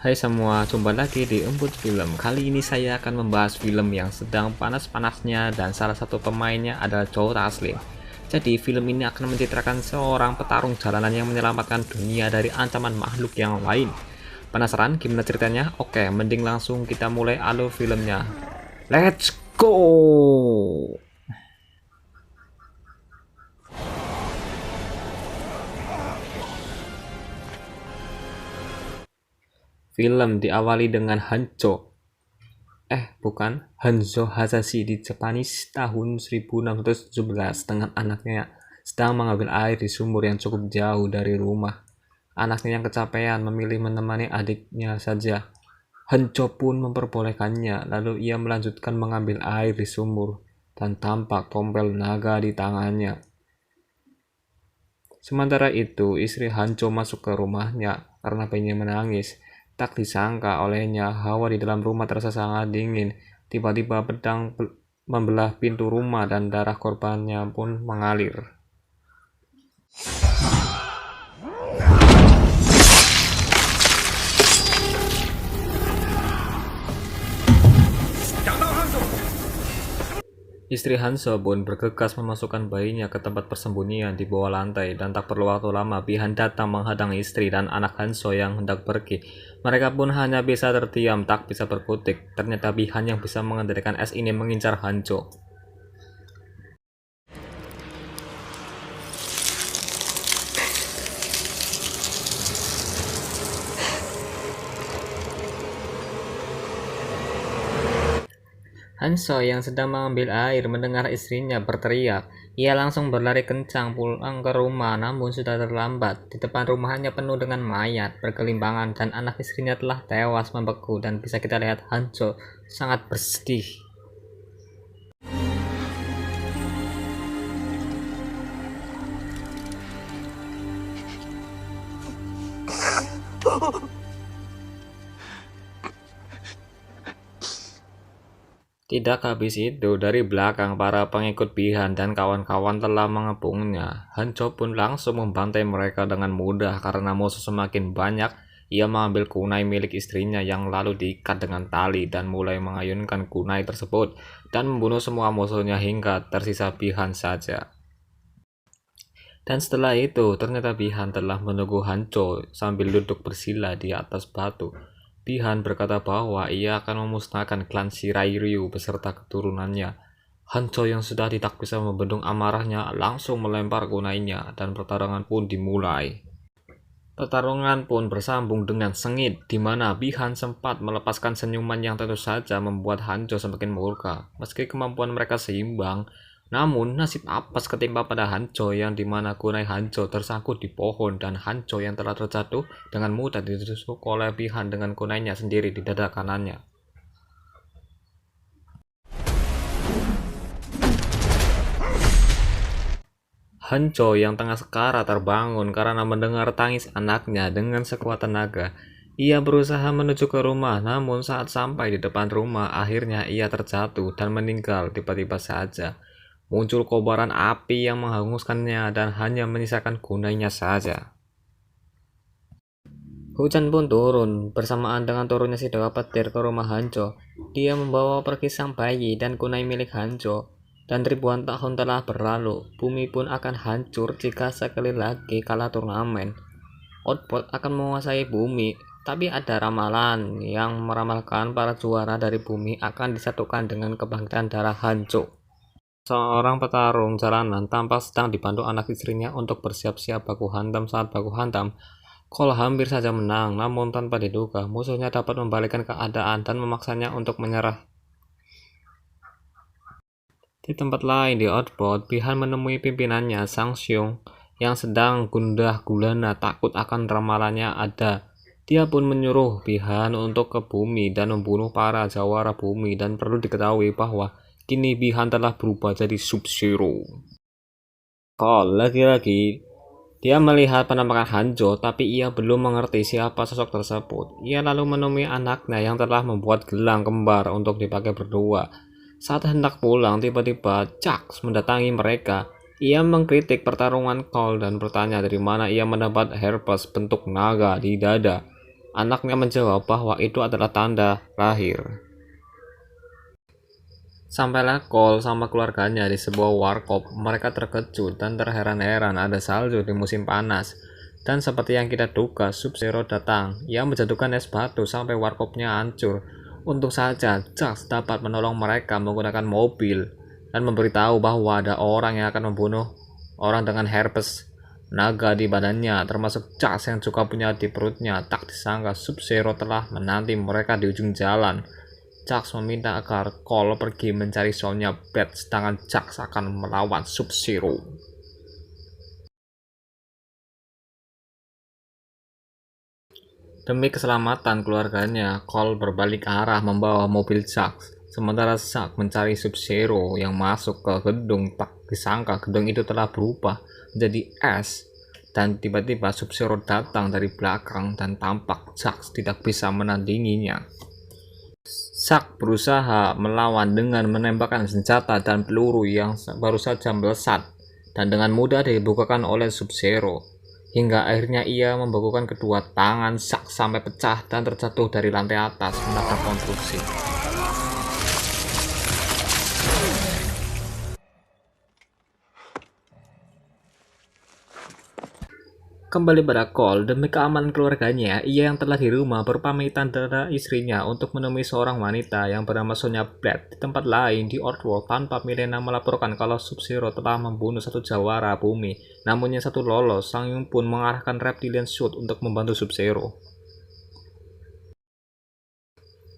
Hai semua, jumpa lagi di Embut Film. Kali ini saya akan membahas film yang sedang panas-panasnya dan salah satu pemainnya adalah Joe Taslim. Jadi film ini akan menceritakan seorang petarung jalanan yang menyelamatkan dunia dari ancaman makhluk yang lain. Penasaran gimana ceritanya? Oke, mending langsung kita mulai alur filmnya. Let's go! Film diawali dengan bukan, Hanzo Hasashi di Japanese tahun 1617 dengan anaknya sedang mengambil air di sumur yang cukup jauh dari rumah. Anaknya yang kecapean memilih menemani adiknya saja. Hanzo pun memperbolehkannya, lalu ia melanjutkan mengambil air di sumur dan tampak tompel naga di tangannya. Sementara itu, istri Hanzo masuk ke rumahnya karena bayinya menangis. Tak disangka olehnya, hawa di dalam rumah terasa sangat dingin. Tiba-tiba pedang membelah pintu rumah dan darah korbannya pun mengalir. Istri Hanzo pun bergegas memasukkan bayinya ke tempat persembunyian di bawah lantai dan tak perlu waktu lama Bihan datang menghadang istri dan anak Hanzo yang hendak pergi. Mereka pun hanya bisa terdiam, tak bisa berkutik. Ternyata Bihan yang bisa mengendalikan es ini mengincar Hanzo. Hanzo yang sedang mengambil air mendengar istrinya berteriak. Ia langsung berlari kencang pulang ke rumah, namun sudah terlambat. Di depan rumahnya penuh dengan mayat bergelimpangan dan anak istrinya telah tewas membeku, dan bisa kita lihat Hanzo sangat bersedih. Tidak habis itu, dari belakang para pengikut Bihan dan kawan-kawan telah mengepungnya. Hanzo pun langsung membantai mereka dengan mudah karena musuh semakin banyak. Ia mengambil kunai milik istrinya yang lalu diikat dengan tali dan mulai mengayunkan kunai tersebut dan membunuh semua musuhnya hingga tersisa Bihan saja. Dan setelah itu, ternyata Bihan telah menunggu Hanzo sambil duduk bersila di atas batu. Bihan berkata bahwa ia akan memusnahkan klan Shirairyu beserta keturunannya. Hanzo yang sudah tidak bisa membendung amarahnya langsung melempar kunainya dan pertarungan pun dimulai. Pertarungan pun bersambung dengan sengit, di mana Bihan sempat melepaskan senyuman yang tentu saja membuat Hanzo semakin murka. Meski kemampuan mereka seimbang, namun nasib apes ketimpa pada Hanzo yang dimana kunai Hanzo tersangkut di pohon dan Hanzo yang telah terjatuh dengan mudah ditusuk oleh Bihan dengan kunainya sendiri di dada kanannya. Hanzo yang tengah sekarat terbangun karena mendengar tangis anaknya dengan sekuat tenaga. Ia berusaha menuju ke rumah, namun saat sampai di depan rumah, akhirnya ia terjatuh dan meninggal tiba-tiba saja. Muncul kobaran api yang menghanguskannya dan hanya menyisakan kunainya saja. Hujan pun turun bersamaan dengan turunnya si dewa petir ke rumah Hanzo. Dia membawa pergi sang bayi dan kunai milik Hanzo. Dan ribuan tahun telah berlalu, bumi pun akan hancur jika sekali lagi kalah turnamen. Outbot akan menguasai bumi, tapi ada ramalan yang meramalkan para juara dari bumi akan disatukan dengan kebangkitan darah Hanzo. Seorang petarung jalanan tampak sedang dibantu anak istrinya untuk bersiap-siap baku hantam. Saat baku hantam, Cole hampir saja menang, namun tanpa diduga musuhnya dapat membalikkan keadaan dan memaksanya untuk menyerah. Di tempat lain di Outbound, Bihan menemui pimpinannya Sang Xiong yang sedang gundah gulana takut akan ramalannya ada. Dia pun menyuruh Bihan untuk ke bumi dan membunuh para jawara bumi, dan perlu diketahui bahwa kini Bihan telah berubah jadi Sub-Zero. Lagi-lagi dia melihat penampakan Hanzo, tapi ia belum mengerti siapa sosok tersebut. Ia lalu menemui anaknya yang telah membuat gelang kembar untuk dipakai berdua. Saat hendak pulang, tiba-tiba Jax mendatangi mereka. Ia mengkritik pertarungan Cole dan bertanya dari mana ia mendapat herpes bentuk naga di dada. Anaknya menjawab bahwa itu adalah tanda lahir. Sampailah Cole sama keluarganya di sebuah warkop. Mereka terkejut dan terheran-heran ada salju di musim panas. Dan seperti yang kita duga, Sub-Zero datang. Ia menjatuhkan es batu sampai warkopnya hancur. Untung saja, Jax dapat menolong mereka menggunakan mobil dan memberitahu bahwa ada orang yang akan membunuh orang dengan herpes naga di badannya, termasuk Jax yang juga punya di perutnya. Tak disangka Sub-Zero telah menanti mereka di ujung jalan. Jax meminta agar Cole pergi mencari Sonya Blade, sedangkan Jax akan melawan Sub-Zero. Demi keselamatan keluarganya, Cole berbalik arah membawa mobil Jax. Sementara Zack mencari Sub-Zero yang masuk ke gedung, tak disangka gedung itu telah berubah menjadi es. Dan tiba-tiba Sub-Zero datang dari belakang dan tampak Jax tidak bisa menandinginya. Zack berusaha melawan dengan menembakkan senjata dan peluru yang baru saja melesat dan dengan mudah dibukakan oleh Sub-Zero. Hingga akhirnya ia membekukan kedua tangan Zack sampai pecah dan terjatuh dari lantai atas menabrak konstruksi. Kembali pada Cole, demi keamanan keluarganya, ia yang telah di rumah berpamitan terhadap istrinya untuk menemui seorang wanita yang bernama Sonya Blade di tempat lain di Outworld tanpa Milena melaporkan kalau Sub-Zero telah membunuh satu jawara bumi. Namun yang satu lolos, Sang Yung pun mengarahkan Reptilian Suit untuk membantu Sub-Zero.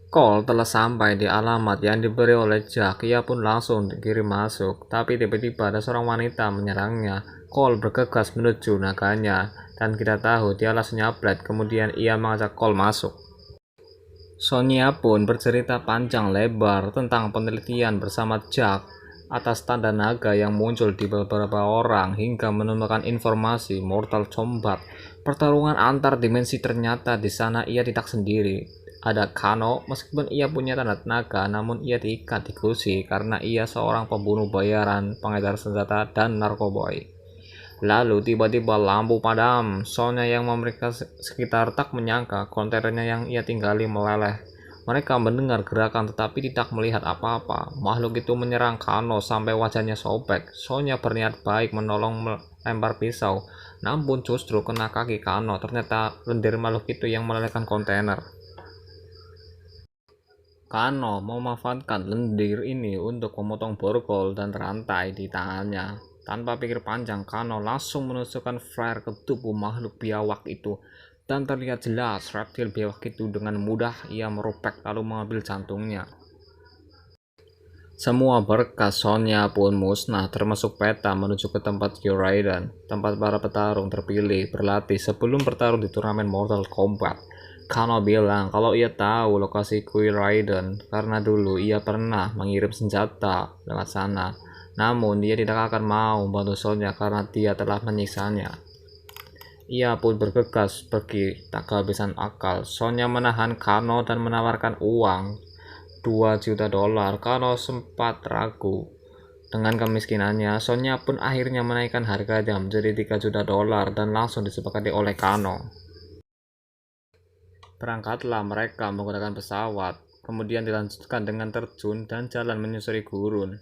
Cole telah sampai di alamat yang diberi oleh Jack. Ia pun langsung dikirim masuk, tapi tiba-tiba ada seorang wanita menyerangnya. Cole bergegas menuju naganya, dan kita tahu dialah Sonya Blade. Kemudian ia mengajak Cole masuk. Sonya pun bercerita panjang lebar tentang penelitian bersama Jack atas tanda naga yang muncul di beberapa orang hingga menemukan informasi Mortal Kombat. Pertarungan antar dimensi, ternyata di sana ia tidak sendiri. Ada Kano, meskipun ia punya tanda naga, namun ia diikat di kursi karena ia seorang pembunuh bayaran, pengedar senjata, dan narkoboy. Lalu tiba-tiba lampu padam. Sonya yang memeriksa sekitar tak menyangka kontainernya yang ia tinggali meleleh. Mereka mendengar gerakan tetapi tidak melihat apa-apa. Makhluk itu menyerang Kano sampai wajahnya sobek. Sonya berniat baik menolong melempar pisau, namun justru kena kaki Kano. Ternyata lendir makhluk itu yang melelehkan kontainer. Kano memanfaatkan lendir ini untuk memotong borgol dan rantai di tangannya. Tanpa pikir panjang, Kano langsung menusukkan flare ke tubuh makhluk biawak itu. Dan terlihat jelas reptil biawak itu dengan mudah ia merobek lalu mengambil jantungnya. Semua berkas Sonya pun musnah, termasuk peta menuju ke tempat Raiden, tempat para petarung terpilih berlatih sebelum bertarung di turnamen Mortal Kombat. Kano bilang kalau ia tahu lokasi Raiden karena dulu ia pernah mengirim senjata lewat sana. Namun dia tidak akan mau membantu Sonya karena dia telah menyiksanya. Ia pun bergegas pergi, tak kehabisan akal. Sonya menahan Kano dan menawarkan uang $2 juta. Kano sempat ragu. Dengan kemiskinannya, Sonya pun akhirnya menaikkan harganya menjadi $3 juta dan langsung disepakati oleh Kano. Berangkatlah mereka menggunakan pesawat, kemudian dilanjutkan dengan terjun dan jalan menyusuri gurun.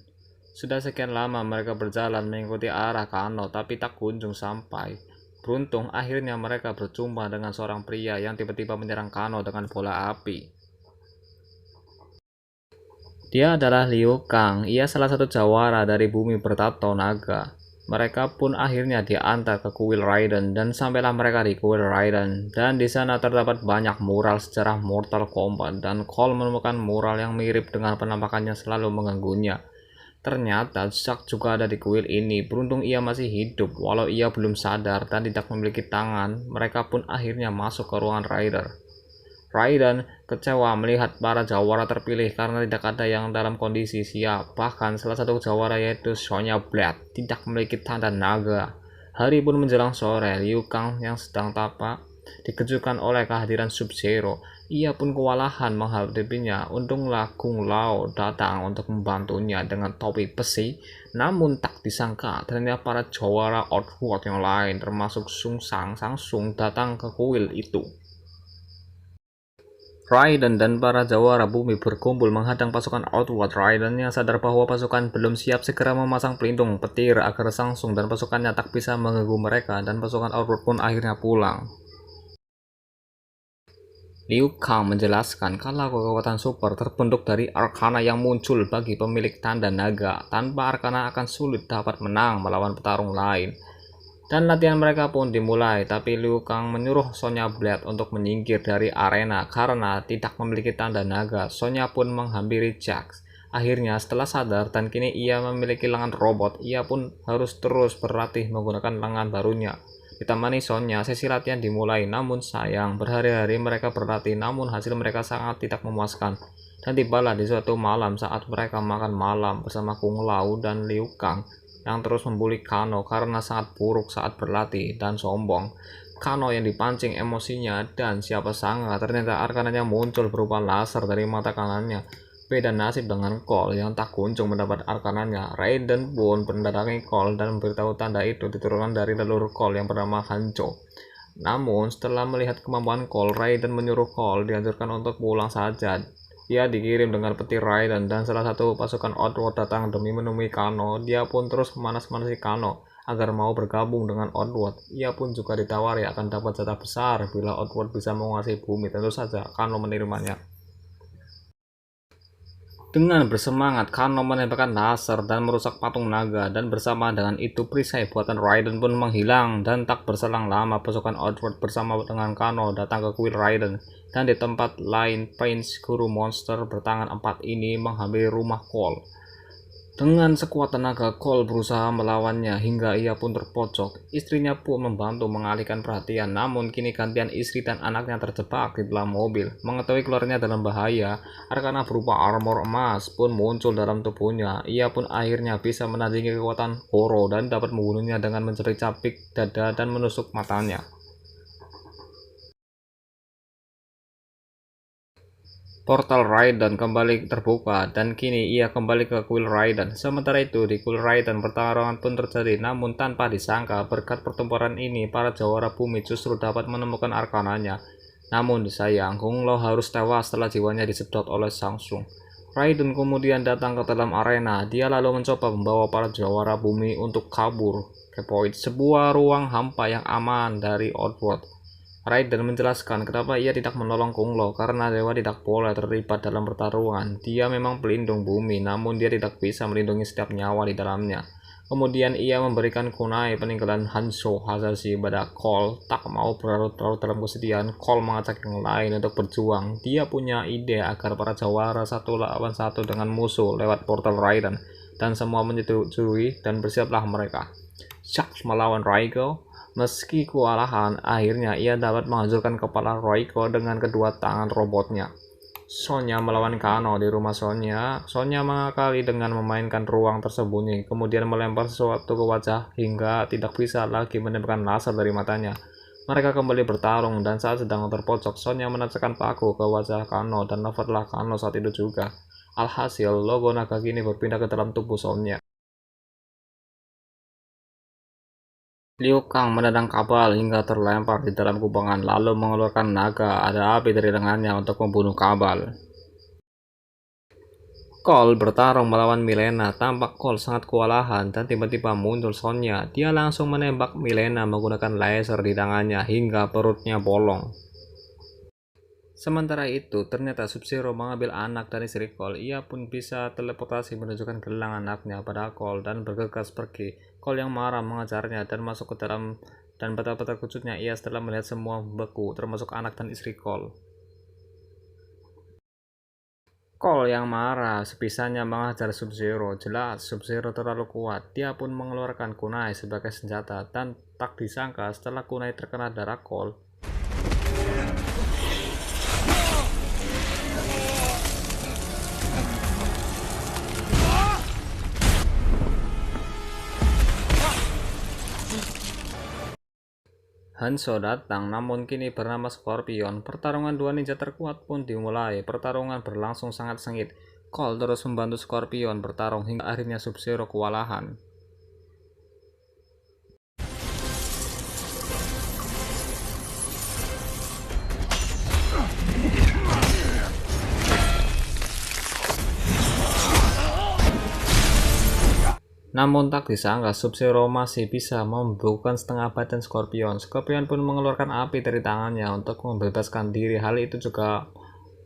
Sudah sekian lama mereka berjalan mengikuti arah Kano, tapi tak kunjung sampai. Beruntung, akhirnya mereka berjumpa dengan seorang pria yang tiba-tiba menyerang Kano dengan bola api. Dia adalah Liu Kang. Ia salah satu jawara dari bumi bertato naga. Mereka pun akhirnya diantar ke kuil Raiden dan sampailah mereka di kuil Raiden, dan di sana terdapat banyak mural sejarah Mortal Kombat dan Cole menemukan mural yang mirip dengan penampakannya selalu mengganggunya. Ternyata Zack juga ada di kuil ini. Beruntung ia masih hidup walau ia belum sadar dan tidak memiliki tangan. Mereka pun akhirnya masuk ke ruangan Raiden kecewa melihat para jawara terpilih karena tidak ada yang dalam kondisi siap. Bahkan salah satu jawara yaitu Sonya Blade tidak memiliki tanda naga. Hari pun menjelang sore, Liu Kang yang sedang tapak dikejutkan oleh kehadiran Sub-Zero. Ia pun kewalahan menghadapinya. Untunglah Kung Lao datang untuk membantunya dengan topi besi. Namun tak disangka ternyata para jawara Outworld yang lain termasuk Sang Sung datang ke kuil itu. Raiden dan para jawara bumi berkumpul menghadang pasukan Outworld. Raiden yang sadar bahwa pasukan belum siap segera memasang pelindung petir agar Sang Tsung dan pasukannya tak bisa mengganggu mereka, dan pasukan Outworld pun akhirnya pulang. Liu Kang menjelaskan kalau kekuatan super terbentuk dari Arcana yang muncul bagi pemilik tanda naga. Tanpa Arcana akan sulit dapat menang melawan petarung lain. Dan latihan mereka pun dimulai, tapi Liu Kang menyuruh Sonya Blade untuk menyingkir dari arena karena tidak memiliki tanda naga. Sonya pun menghampiri Jax. Akhirnya setelah sadar dan kini ia memiliki lengan robot, ia pun harus terus berlatih menggunakan lengan barunya. Ditemani Sonya, sesi latihan dimulai, namun sayang berhari-hari mereka berlatih namun hasil mereka sangat tidak memuaskan. Dan tibalah di suatu malam saat mereka makan malam bersama Kung Lao dan Liu Kang yang terus membuli Kano karena sangat buruk saat berlatih dan sombong. Kano yang dipancing emosinya, dan siapa sangka ternyata arkananya muncul berupa laser dari mata kanannya. Beda nasib dengan Cole yang tak kunjung mendapat arkananya. Raiden pun mendatangi Cole dan memberitahu tanda itu diturunkan dari leluhur Cole yang bernama Hanzo. Namun setelah melihat kemampuan Cole, Raiden menyuruh Cole dianjurkan untuk pulang saja. Dia dikirim dengan petir Raiden dan salah satu pasukan Outworld datang demi menemui Kano. Dia pun terus memanas-manasi Kano agar mau bergabung dengan Outworld. Ia pun juga ditawari akan dapat jatah besar bila Outworld bisa menguasai bumi. Tentu saja Kano menerimanya. Dengan bersemangat, Kano menembakkan laser dan merusak patung naga, dan bersama dengan itu perisai buatan Raiden pun menghilang. Dan tak berselang lama pasukan Outworld bersama dengan Kano datang ke kuil Raiden, dan di tempat lain Prince Guru Monster bertangan 4 ini menghampiri rumah Cole. Dengan sekuat tenaga, Cole berusaha melawannya hingga ia pun terpojok. Istrinya pun membantu mengalihkan perhatian, namun kini gantian istri dan anaknya terjebak di dalam mobil. Mengetahui keluarnya dalam bahaya, Arcana berupa armor emas pun muncul dalam tubuhnya. Ia pun akhirnya bisa menandingi kekuatan Horo dan dapat membunuhnya dengan mencari-capik dada dan menusuk matanya. Portal Raiden kembali terbuka, dan kini ia kembali ke kuil Raiden. Sementara itu di kuil Raiden pertarungan pun terjadi, namun tanpa disangka berkat pertempuran ini para jawara bumi justru dapat menemukan arkananya. Namun disayang, Kung Lao harus tewas setelah jiwanya disedot oleh Sang Tsung. Raiden kemudian datang ke dalam arena. Dia lalu mencoba membawa para jawara bumi untuk kabur ke Void, sebuah ruang hampa yang aman dari Outworld. Raiden menjelaskan kenapa ia tidak menolong Kung Lao karena dewa tidak boleh terlibat dalam pertarungan. Dia memang pelindung bumi, namun dia tidak bisa melindungi setiap nyawa di dalamnya. Kemudian ia memberikan kunai peninggalan Hanzo Hasashi pada Cole. Tak mau berlarut-larut dalam kesedihan, Cole mengajak yang lain untuk berjuang. Dia punya ide agar para jawara satu lawan satu dengan musuh lewat portal Raiden, dan semua menyetujui dan bersiaplah mereka. Jax melawan Raigo. Meski kewalahan, akhirnya ia dapat menghancurkan kepala Raigo dengan kedua tangan robotnya. Sonya melawan Kano di rumah Sonya. Sonya mengakali dengan memainkan ruang tersembunyi, kemudian melempar sesuatu ke wajah hingga tidak bisa lagi menembakkan laser dari matanya. Mereka kembali bertarung, dan saat sedang terpojok, Sonya menancapkan paku ke wajah Kano dan lefatlah Kano saat itu juga. Alhasil, logo naga kini berpindah ke dalam tubuh Sonya. Liu Kang menendang kabal hingga terlempar di dalam kubangan, lalu mengeluarkan naga ada api dari lengannya untuk membunuh kabal. Cole bertarung melawan Milena. Tampak Cole sangat kewalahan dan tiba-tiba muncul Sonya. Dia langsung menembak Milena menggunakan laser di tangannya hingga perutnya bolong. Sementara itu, ternyata Sub-Zero mengambil anak dari istri Cole. Ia pun bisa teleportasi menunjukkan gelang anaknya pada Cole dan bergegas pergi. Cole yang marah mengejarnya dan masuk ke dalam, dan betapa terkejutnya ia setelah melihat semua beku, termasuk anak dan istri Cole. Cole yang marah sebisanya mengajar Sub-Zero. Jelas Sub-Zero terlalu kuat. Dia pun mengeluarkan kunai sebagai senjata, dan tak disangka setelah kunai terkena darah Cole, Hanzo datang, namun kini bernama Scorpion. Pertarungan dua ninja terkuat pun dimulai. Pertarungan berlangsung sangat sengit. Cole terus membantu Scorpion bertarung hingga akhirnya Sub-Zero kewalahan. Namun tak disangka Sub-Zero masih bisa membekukan setengah badan Scorpion. Scorpion pun mengeluarkan api dari tangannya untuk membebaskan diri. Hal itu juga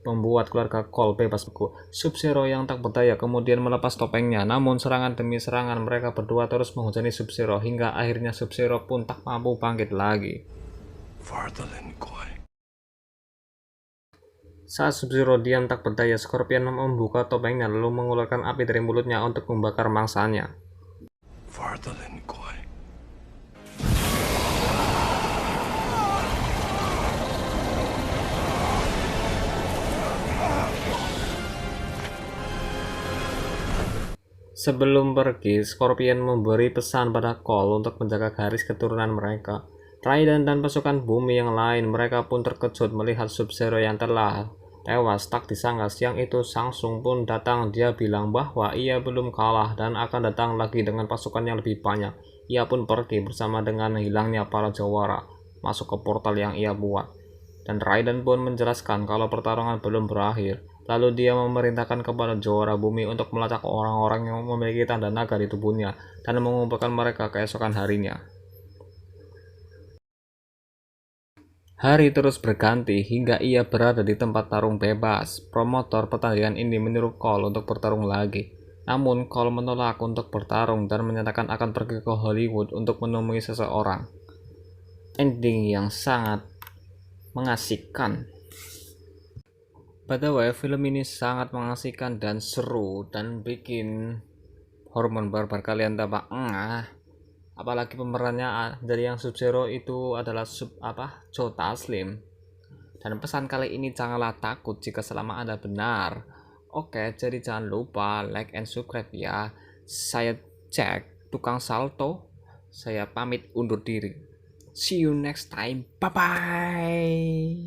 membuat keluarga Cole bebas beku. Sub-Zero yang tak berdaya kemudian melepas topengnya. Namun serangan demi serangan mereka berdua terus menghujani Sub-Zero hingga akhirnya Sub-Zero pun tak mampu bangkit lagi. Saat Sub-Zero diam tak berdaya, Scorpion membuka topengnya lalu mengeluarkan api dari mulutnya untuk membakar mangsanya. Sebelum pergi, Scorpion memberi pesan pada Cole untuk menjaga garis keturunan mereka. Raiden dan pasukan bumi yang lain, mereka pun terkejut melihat Sub-Zero yang telah tewas. Tak disangka siang itu Samsung pun datang. Dia bilang bahwa ia belum kalah dan akan datang lagi dengan pasukan yang lebih banyak. Ia pun pergi bersama dengan hilangnya para jawara masuk ke portal yang ia buat. Dan Raiden pun menjelaskan kalau pertarungan belum berakhir. Lalu dia memerintahkan kepada Jawara Bumi untuk melacak orang-orang yang memiliki tanda naga di tubuhnya dan mengumpulkan mereka keesokan harinya. Hari terus berganti hingga ia berada di tempat tarung bebas. Promotor pertandingan ini menyuruh Cole untuk bertarung lagi. Namun Cole menolak untuk bertarung dan menyatakan akan pergi ke Hollywood untuk menemui seseorang. Ending yang sangat mengasihkan. By the way, film ini sangat mengasihkan dan seru dan bikin hormon barbar kalian tambah apalagi pemerannya dari yang Sub-Zero itu adalah Joe Taslim. Dan pesan kali ini janganlah takut jika selama Anda benar. Oke, jadi jangan lupa like and subscribe ya. Saya Jack, tukang salto. Saya pamit undur diri. See you next time. Bye bye.